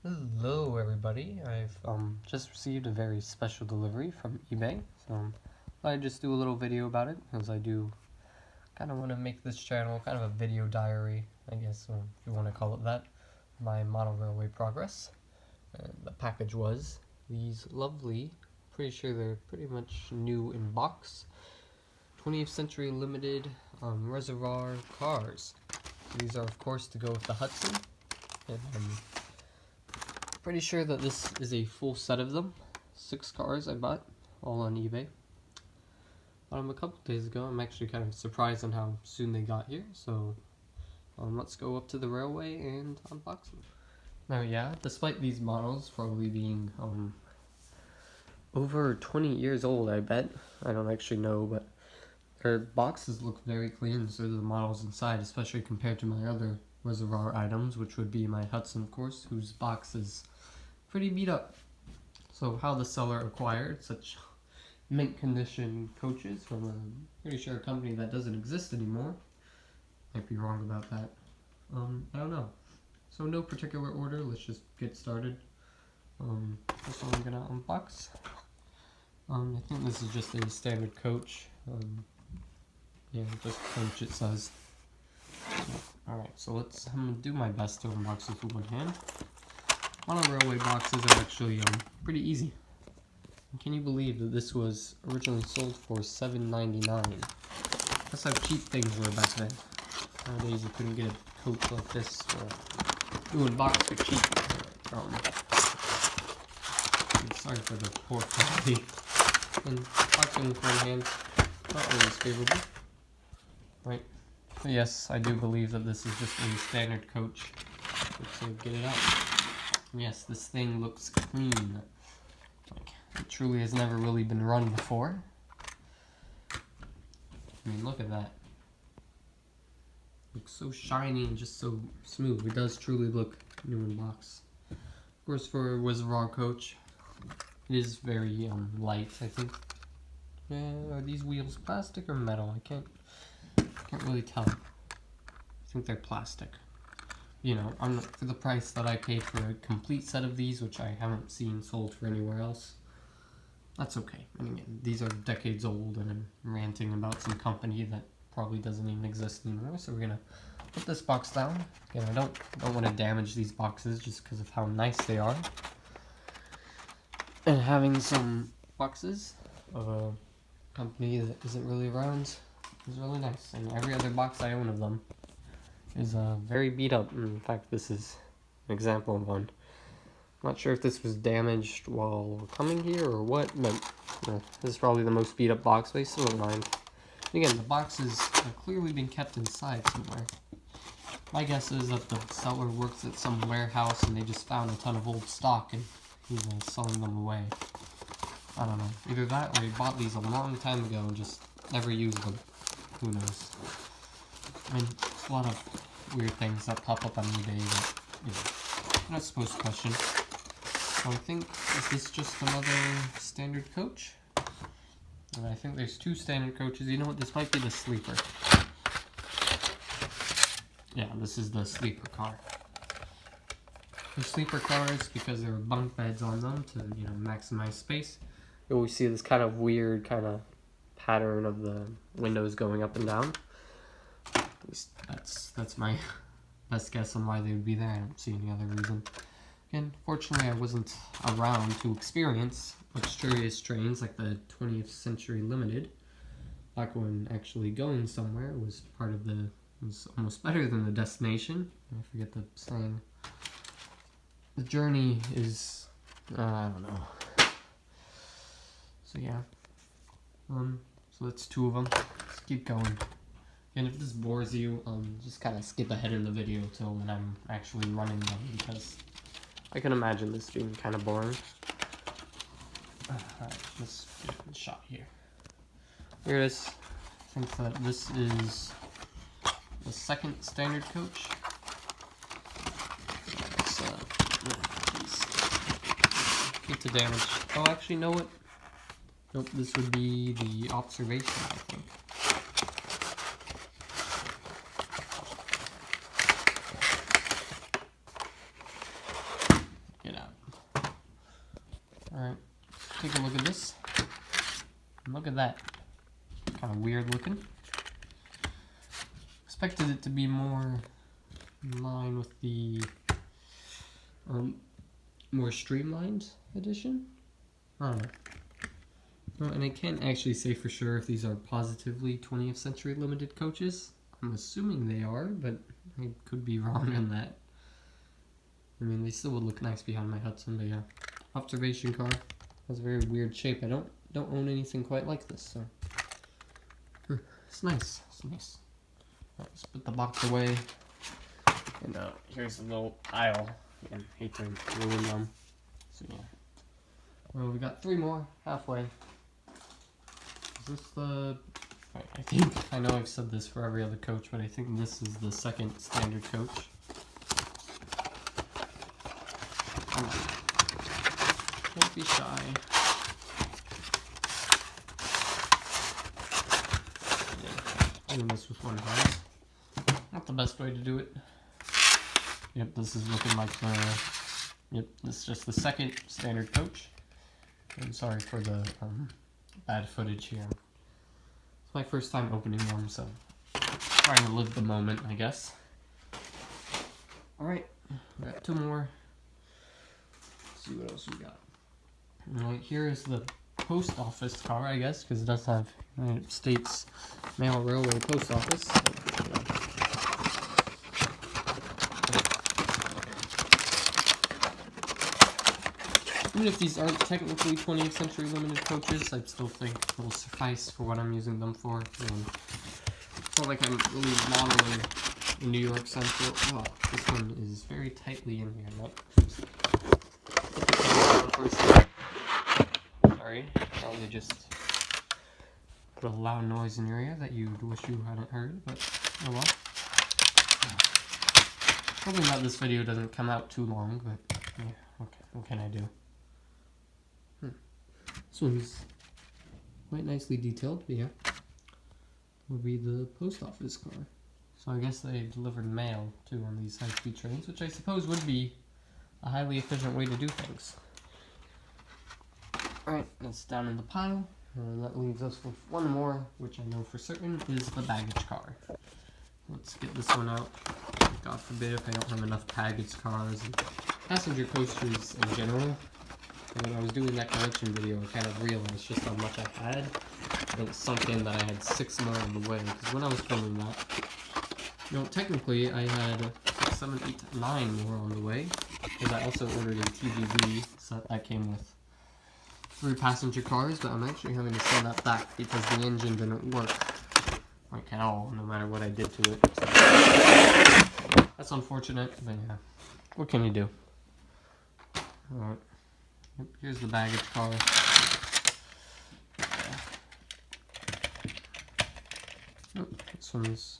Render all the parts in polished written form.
Hello everybody, I've just received a very special delivery from eBay, so I'd just do a little video about it, because I do kind of want to make this channel kind of a video diary, I guess, if you want to call it that, my model railway progress. And the package was these lovely, pretty sure they're pretty much new in box, 20th Century Limited reservoir cars. So these are of course to go with the Hudson, and pretty sure that this is a full set of them. 6 cars I bought, all on eBay. Bought them a couple days ago. I'm actually kind of surprised on how soon they got here, so let's go up to the railway and unbox them. Now yeah, despite these models probably being over 20 years old, I bet. I don't actually know, but their boxes look very clean, so do the models inside, especially compared to my other reservoir items, which would be my Hudson, of course, whose box is pretty beat up. So how the seller acquired such mint condition coaches from pretty sure a company that doesn't exist anymore. Might be wrong about that. I don't know. So no particular order, let's just get started. First one I'm gonna unbox. I think this is just a standard coach. Yeah, just coach it says. Alright, so I'm gonna do my best to unbox this with one hand. Model railway boxes are actually pretty easy. And can you believe that this was originally sold for $7.99? That's how cheap things were back then. Nowadays you couldn't get a coach like this for doing box for cheap. Sorry for the poor quality. And boxing with one hand, not always favorable. Right. But yes, I do believe that this is just a standard coach. So get it out. Yes, this thing looks clean. Like, it truly has never really been run before. I mean, look at that. Looks so shiny and just so smooth. It does truly look new in box. Of course, for a reservoir coach, it is very light, I think. Are these wheels plastic or metal? I can't really tell. I think they're plastic. You know, for the price that I paid for a complete set of these, which I haven't seen sold for anywhere else, that's okay. And again, these are decades old, and I'm ranting about some company that probably doesn't even exist anymore. So we're gonna put this box down. Again, I don't want to damage these boxes just because of how nice they are. And having some boxes of a company that isn't really around is really nice. And every other box I own of them is very beat up. In fact, this is an example of one. I'm not sure if this was damaged while coming here or what, but this is probably the most beat up box, but I still don't mind. And again, the boxes have clearly been kept inside somewhere. My guess is that the seller works at some warehouse and they just found a ton of old stock and he's selling them away. I don't know. Either that or he bought these a long time ago and just never used them. Who knows? I mean, there's a lot of weird things that pop up on eBay that, you know, you're not supposed to question. So I think, is this just another standard coach? And I think there's 2 standard coaches. You know what? This might be the sleeper. Yeah, this is the sleeper car. The sleeper cars, because there are bunk beds on them to, you know, maximize space. You always see this kind of weird kind of pattern of the windows going up and down. At least that's my best guess on why they would be there. I don't see any other reason. Again, fortunately I wasn't around to experience luxurious trains like the 20th Century Limited. Back when actually going somewhere was part of was almost better than the destination. I forget the saying. The journey is, I don't know. So yeah. So that's 2 of them. Let's keep going. And if this bores you, just kind of skip ahead in the video till when I'm actually running them, because I can imagine this being kind of boring. Alright, let's get a shot here. Here it is. I think that this is the 2nd standard coach. Let's, get to damage. Oh, actually, you know what? Nope, this would be the observation, I think. Alright, take a look at this. Look at that. Kind of weird looking. Expected it to be more in line with the more streamlined edition. I don't know. Oh, and I can't actually say for sure if these are positively 20th century limited coaches. I'm assuming they are, but I could be wrong on that. I mean, they still would look nice behind my Hudson, but yeah. Observation car has a very weird shape. I don't own anything quite like this, so it's nice. It's nice. Right, let's put the box away. And here's a little pile. Again, hate to ruin them. So yeah. Well, we got 3 more halfway. Is this the... Right, I think, I know I've said this for every other coach, but I think this is the second standard coach. Come on. Don't be shy. Yeah, doing this with one hand. Not the best way to do it. Yep, this is looking like the... Yep, this is just the second standard coach. I'm sorry for the bad footage here. It's my first time opening one, so trying to live the moment, I guess. Alright, we got 2 more. Let's see what else we got. Alright, here is the post office car, I guess, because it does have United States Mail Railway Post Office. So, yeah. Even if these aren't technically 20th century limited coaches, I still think they'll suffice for what I'm using them for. And it's not like I'm really modeling the New York Central. Oh, this one is very tightly in here. Nope. Sorry, probably just put a loud noise in your ear that you wish you hadn't heard, but oh well. Hoping that this video doesn't come out too long, but yeah, okay, what can I do? This one's quite nicely detailed, but yeah. Will be the post office car. So I guess they delivered mail too on these high-speed trains, which I suppose would be a highly efficient way to do things. Alright, that's down in the pile. And that leaves us with one more, which I know for certain is the baggage car. Let's get this one out. God forbid if I don't have enough baggage cars and passenger coasters in general. And when I was doing that collection video, I kind of realized just how much I had. And it sunk in that I had 6 more on the way. Because when I was filming that, you know, technically I had 6, 7, 8, 9 more on the way. Because I also ordered a TGV set that came with 3 passenger cars, but I'm actually having to send that back because the engine didn't work like at all, no matter what I did to it. So that's unfortunate, but yeah, what can you do? Alright. Yep, here's the baggage car. Oh, this one's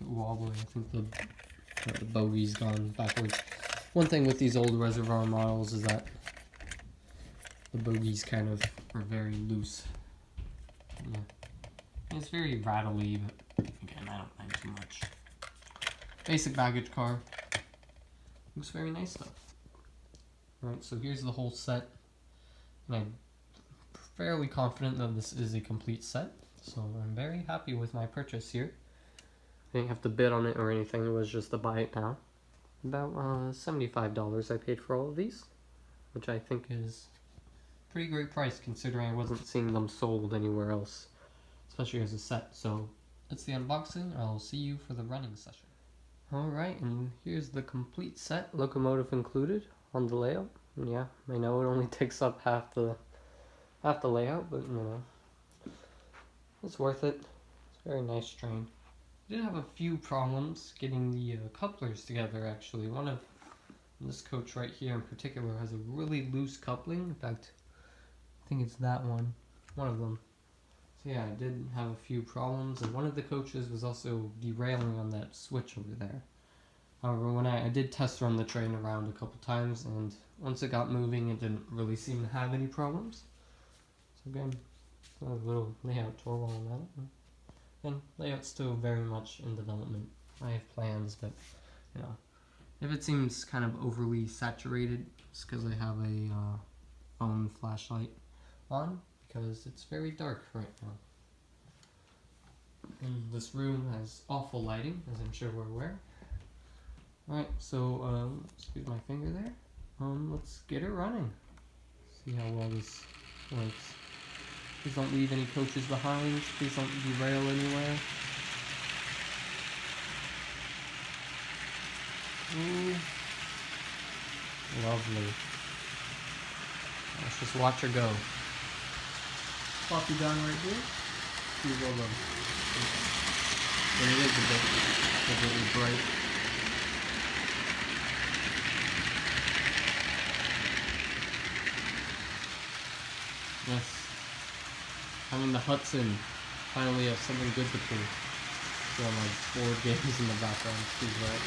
wobbly. I think the bogey's gone backwards. One thing with these old reservoir models is that the bogies kind of are very loose. Yeah. It's very rattly, but again, I don't mind too much. Basic baggage car. Looks very nice though. Alright, so here's the whole set. And I'm fairly confident that this is a complete set. So I'm very happy with my purchase here. I didn't have to bid on it or anything, it was just to buy it now. About $75 I paid for all of these, which I think is a pretty great price considering I wasn't seeing them sold anywhere else, especially as a set. So that's the unboxing. I'll see you for the running session. Alright, and here's the complete set, locomotive included, on the layout. And yeah, I know it only takes up half the layout, but you know, it's worth it. It's a very nice train. I did have a few problems getting the couplers together actually. One of this coach right here in particular has a really loose coupling. In fact, I think it's that one of them. So yeah, I did have a few problems, and one of the coaches was also derailing on that switch over there. However, when I did test run the train around a couple times, and once it got moving, it didn't really seem to have any problems. So again, a little layout tour while I'm at it. And layout's still very much in development. I have plans, but if it seems kind of overly saturated, it's because I have a phone flashlight on because it's very dark right now. And this room has awful lighting, as I'm sure we're aware. Alright, so excuse my finger there. Let's get it running. See how well this works. Please don't leave any coaches behind. Please don't derail anywhere. Ooh. Lovely. Let's just watch her go. Pop you down right here. See well done. And it is a bit bright. Yes. I'm in the Hudson. Finally have something good to play. So I'm like board games in the background. Excuse that.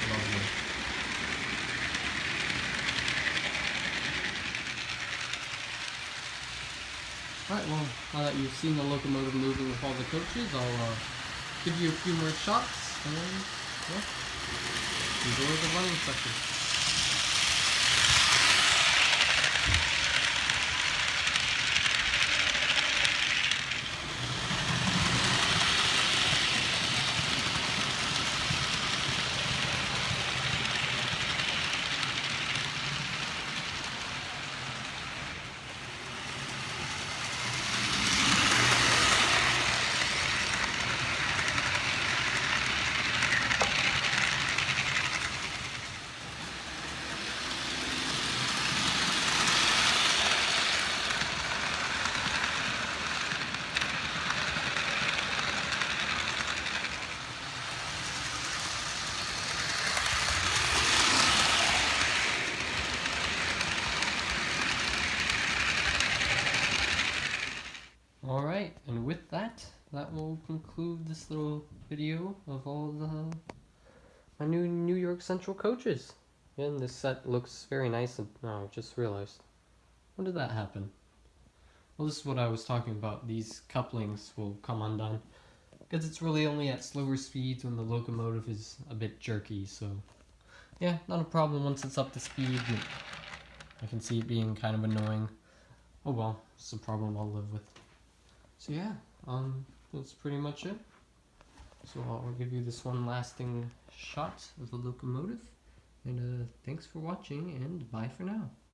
Lovely. Alright, well, now that you've seen the locomotive moving with all the coaches, I'll give you a few more shots and then, yeah, enjoy the running section. Alright, and with that, that will conclude this little video of all my new New York Central coaches. And this set looks very nice, and I just realized. When did that happen? Well, this is what I was talking about. These couplings will come undone. Because it's really only at slower speeds when the locomotive is a bit jerky, so... yeah, not a problem once it's up to speed. I can see it being kind of annoying. Oh well, it's a problem I'll live with. So yeah, that's pretty much it. So I'll give you this one lasting shot of the locomotive. And thanks for watching, and bye for now.